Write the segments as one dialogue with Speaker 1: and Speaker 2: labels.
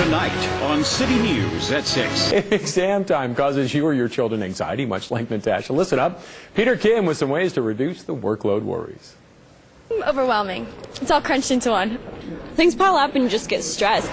Speaker 1: tonight on City News at 6.
Speaker 2: If exam time causes you or your children anxiety, much like Natasha, listen up. Peter Kim with some ways to reduce the workload worries.
Speaker 3: Overwhelming. It's all crunched into one.
Speaker 4: Things pile up and you just get stressed.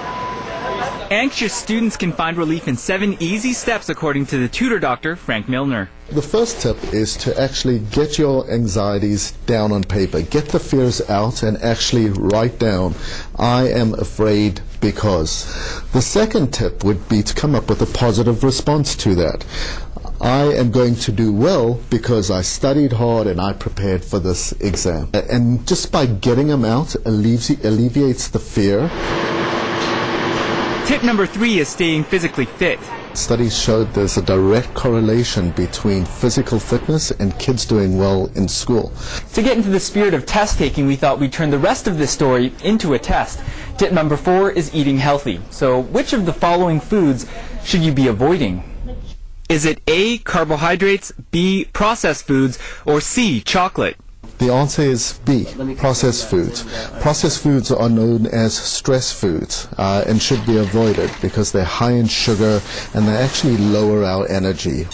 Speaker 5: Anxious students can find relief in 7 easy steps, according to the Tutor doctor, Milner.
Speaker 6: The first tip is to actually get your anxieties down on paper. Get the fears out and actually write down, I am afraid because. The second tip would be to come up with a positive response to that. I am going to do well because I studied hard and I prepared for this exam. And just by getting them out alleviates the fear.
Speaker 5: Tip number 3 is staying physically fit.
Speaker 6: Studies showed there's a direct correlation between physical fitness and kids doing well in school.
Speaker 5: To get into the spirit of test taking, we thought we'd turn the rest of this story into a test. Tip number 4 is eating healthy. So which of the following foods should you be avoiding? Is it A, carbohydrates, B, processed foods, or C, chocolate?
Speaker 6: The answer is B, processed foods. Processed foods are known as stress foods and should be avoided because they're high in sugar and they actually lower our energy.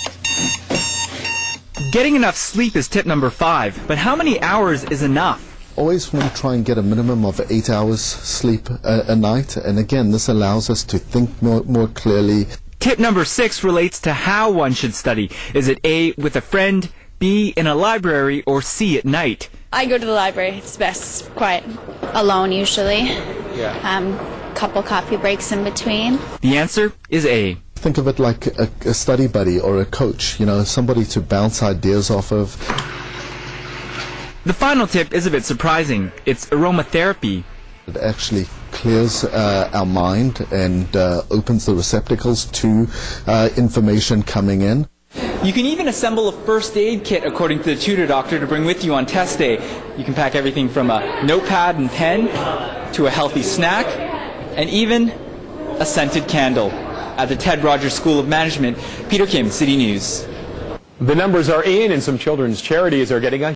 Speaker 5: Getting enough sleep is tip number 5, but how many hours is enough?
Speaker 6: Always want to try and get a minimum of 8 hours sleep a night, and again, this allows us to think more clearly.
Speaker 5: Tip number 6 relates to how one should study. Is it A, with a friend, B, in a library, or C, at night?
Speaker 3: I go to the library. It's best. It's quiet.
Speaker 4: Alone usually.
Speaker 5: Yeah.
Speaker 4: Couple coffee breaks in between.
Speaker 5: The answer is A.
Speaker 6: Think of it like a study buddy or a coach, somebody to bounce ideas off of.
Speaker 5: The final tip is a bit surprising. It's aromatherapy.
Speaker 6: It actually clears our mind and opens the receptacles to information coming in.
Speaker 5: You can even assemble a first aid kit, according to the Tutor doctor, to bring with you on test day. You can pack everything from a notepad and pen to a healthy snack and even a scented candle. At the Ted Rogers School of Management, Peter Kim, City News.
Speaker 2: The numbers are in, and some children's charities are getting a